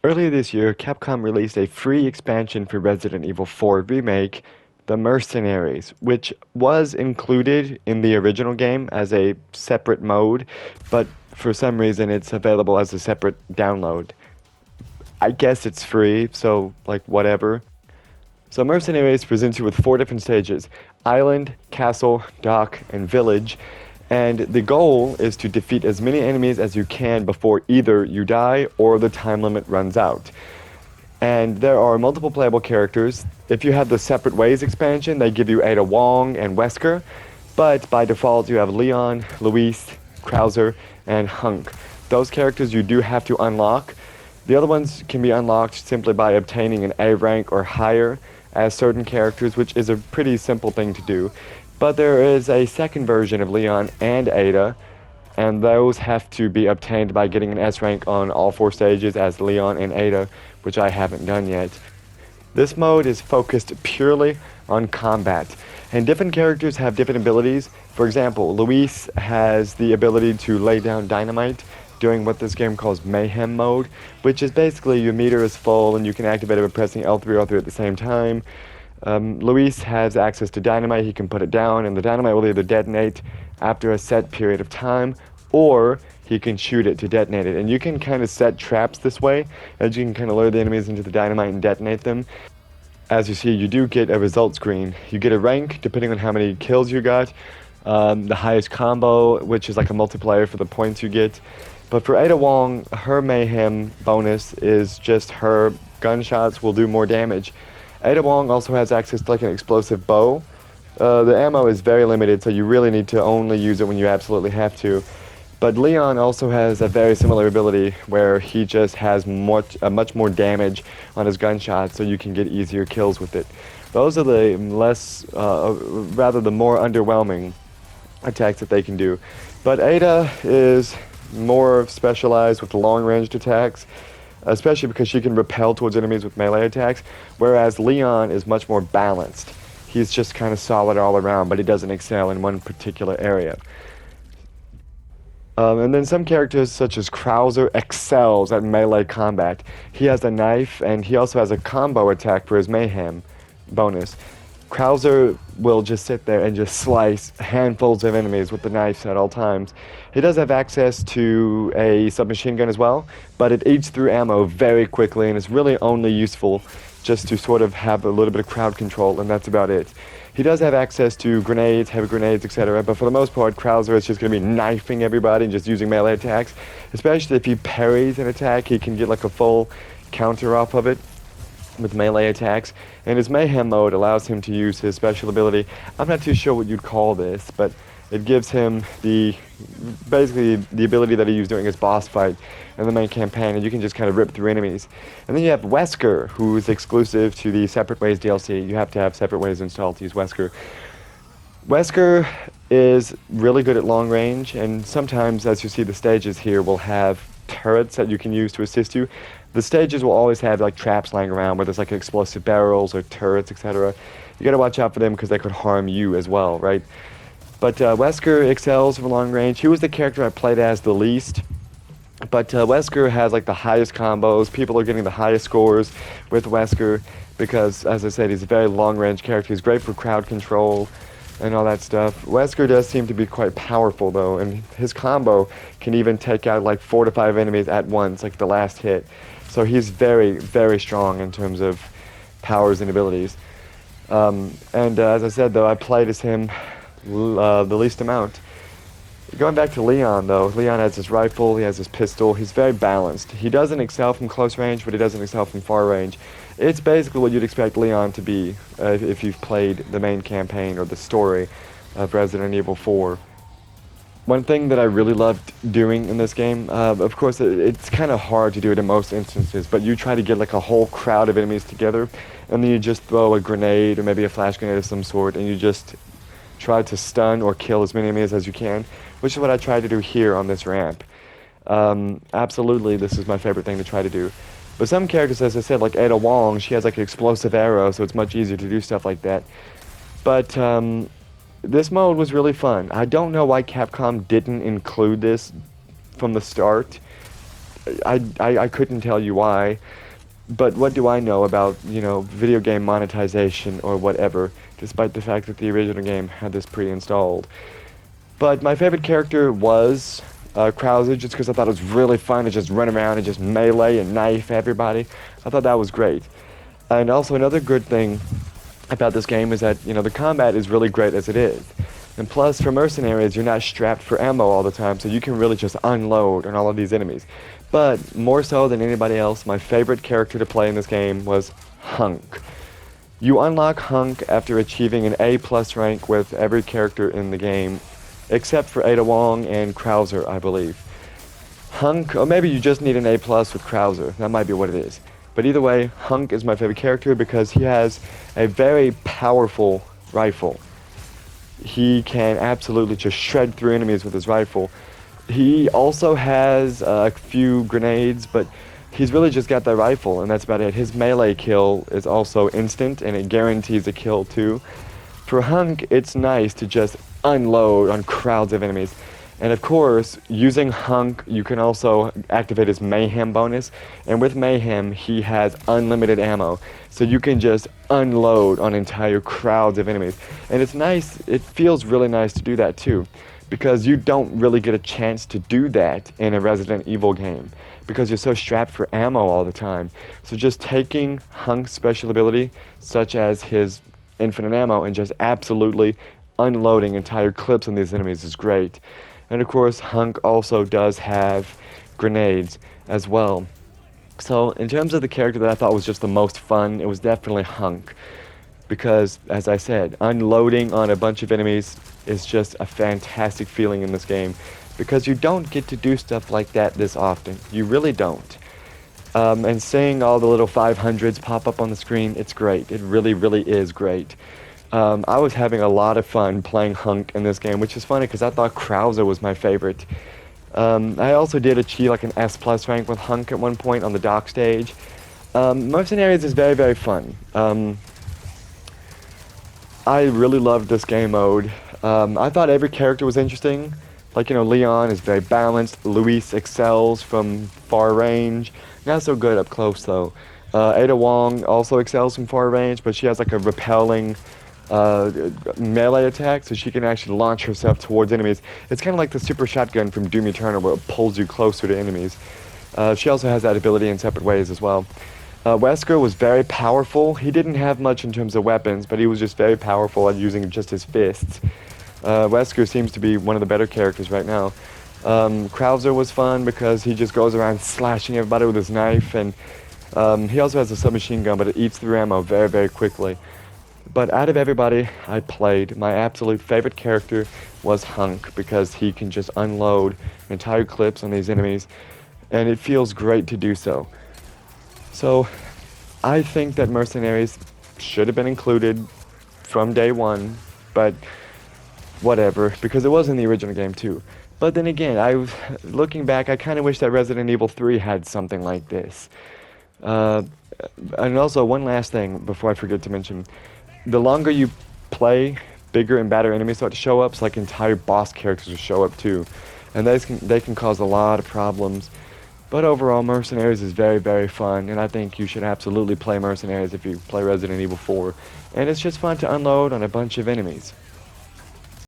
Earlier this year, Capcom released a free expansion for Resident Evil 4 Remake, the Mercenaries, which was included in the original game as a separate mode, but for some reason it's available as a separate download. I guess it's free, so like whatever. So Mercenaries presents you with four different stages: Island, Castle, Dock, and Village. And the goal is to defeat as many enemies as you can before either you die or the time limit runs out. And there are multiple playable characters. If you have the Separate Ways expansion, they give you Ada Wong and Wesker. But by default, you have Leon, Luis, Krauser, and Hunk. Those characters you do have to unlock. The other ones can be unlocked simply by obtaining an A rank or higher as certain characters, which is a pretty simple thing to do. But there is a second version of Leon and Ada, and those have to be obtained by getting an S rank on all four stages as Leon and Ada, which I haven't done yet. This mode is focused purely on combat, and different characters have different abilities. For example, Luis has the ability to lay down dynamite during what this game calls Mayhem mode, which is basically your meter is full and you can activate it by pressing L3 or L3 at the same time. Luis has access to dynamite. He can put it down, and the dynamite will either detonate after a set period of time, or he can shoot it to detonate it. And you can kind of set traps this way, as you can kind of lure the enemies into the dynamite and detonate them. As you see, you do get a result screen. You get a rank depending on how many kills you got, the highest combo, which is like a multiplier for the points you get. But for Ada Wong, her mayhem bonus is just her gunshots will do more damage. Ada Wong also has access to like an explosive bow. The ammo is very limited, so you really need to only use it when you absolutely have to. But Leon also has a very similar ability where he just has much more damage on his gunshots, so you can get easier kills with it. Those are the rather the more underwhelming attacks that they can do. But Ada is more specialized with long-ranged attacks, especially because she can repel towards enemies with melee attacks, whereas Leon is much more balanced. He's just kind of solid all around, but he doesn't excel in one particular area. And then some characters, such as Krauser, excels at melee combat. He has a knife, and he also has a combo attack for his mayhem bonus. Krauser will just sit there and just slice handfuls of enemies with the knife at all times. He does have access to a submachine gun as well, but it eats through ammo very quickly and is really only useful just to sort of have a little bit of crowd control, and that's about it. He does have access to grenades, heavy grenades, etc., but for the most part, Krauser is just going to be knifing everybody and just using melee attacks. Especially if he parries an attack, he can get like a full counter off of it with melee attacks, and his mayhem mode allows him to use his special ability. I'm not too sure what you'd call this, but it gives him basically the ability that he used during his boss fight in the main campaign, and you can just kind of rip through enemies. And then you have Wesker, who is exclusive to the Separate Ways DLC. You have to have Separate Ways installed to use Wesker. Wesker is really good at long range, and sometimes, as you see, the stages here will have turrets that you can use to assist you. The stages will always have like traps lying around where there's like explosive barrels or turrets, etc. You gotta watch out for them because they could harm you as well, right? But Wesker excels for long range. He was the character I played as the least. But Wesker has like the highest combos. People are getting the highest scores with Wesker because, as I said, he's a very long-range character. He's great for crowd control and all that stuff. Wesker does seem to be quite powerful, though, and his combo can even take out like 4 to 5 enemies at once, like the last hit. So he's very, very strong in terms of powers and abilities. As I said, though, I played as him the least amount. Going back to Leon, though, Leon has his rifle, he has his pistol, he's very balanced. He doesn't excel from close range, but he doesn't excel from far range. It's basically what you'd expect Leon to be if you've played the main campaign or the story of Resident Evil 4. One thing that I really loved doing in this game, of course, it's kind of hard to do it in most instances, but you try to get like a whole crowd of enemies together, and then you just throw a grenade or maybe a flash grenade of some sort, and you just try to stun or kill as many enemies as you can, which is what I tried to do here on this ramp. Absolutely, this is my favorite thing to try to do. But some characters, as I said, like Ada Wong, she has like an explosive arrow, so it's much easier to do stuff like that. But this mode was really fun. I don't know why Capcom didn't include this from the start. I couldn't tell you why, but what do I know about, video game monetization or whatever, despite the fact that the original game had this pre-installed. But my favorite character was Krauser, just because I thought it was really fun to just run around and just melee and knife everybody. I thought that was great. And also another good thing about this game is that, the combat is really great as it is. And plus, for Mercenaries, you're not strapped for ammo all the time, so you can really just unload on all of these enemies. But more so than anybody else, my favorite character to play in this game was Hunk. You unlock Hunk after achieving an A+ rank with every character in the game, except for Ada Wong and Krauser, I believe. Hunk, or maybe you just need an A+ with Krauser. That might be what it is. But either way, Hunk is my favorite character because he has a very powerful rifle. He can absolutely just shred through enemies with his rifle. He also has a few grenades, but he's really just got that rifle, and that's about it. His melee kill is also instant, and it guarantees a kill too. For Hunk, it's nice to just unload on crowds of enemies. And of course, using Hunk, you can also activate his Mayhem bonus. And with Mayhem, he has unlimited ammo. So you can just unload on entire crowds of enemies. And it's nice, it feels really nice to do that too. Because you don't really get a chance to do that in a Resident Evil game. Because you're so strapped for ammo all the time. So just taking Hunk's special ability, such as his infinite ammo, and just absolutely unloading entire clips on these enemies is great. And of course, Hunk also does have grenades as well. So in terms of the character that I thought was just the most fun, it was definitely Hunk. Because, as I said, unloading on a bunch of enemies is just a fantastic feeling in this game. Because you don't get to do stuff like that this often. You really don't. And seeing all the little 500s pop up on the screen, it's great. It really, really is great. I was having a lot of fun playing Hunk in this game, which is funny because I thought Krauser was my favorite. I also did achieve like an S+ rank with Hunk at one point on the dock stage. Mercenaries is very, very fun. I really loved this game mode. I thought every character was interesting. Like, Leon is very balanced. Luis excels from far range. Not so good up close, though. Ada Wong also excels from far range, but she has like a repelling melee attack, so she can actually launch herself towards enemies. It's kind of like the super shotgun from Doom Eternal, where it pulls you closer to enemies. She also has that ability in separate ways as well. Wesker was very powerful. He didn't have much in terms of weapons, but he was just very powerful at using just his fists. Wesker seems to be one of the better characters right now. Krauser was fun because he just goes around slashing everybody with his knife, and he also has a submachine gun, but it eats through ammo very, very quickly. But out of everybody I played, my absolute favorite character was Hunk because he can just unload entire clips on these enemies, and it feels great to do so. So I think that Mercenaries should have been included from day one, but whatever, because it was in the original game too. But then again, looking back, I kind of wish that Resident Evil 3 had something like this. And also, one last thing before I forget to mention. The longer you play, bigger and badder enemies start to show up, so like entire boss characters will show up too. And they can cause a lot of problems. But overall, Mercenaries is very, very fun, and I think you should absolutely play Mercenaries if you play Resident Evil 4. And it's just fun to unload on a bunch of enemies.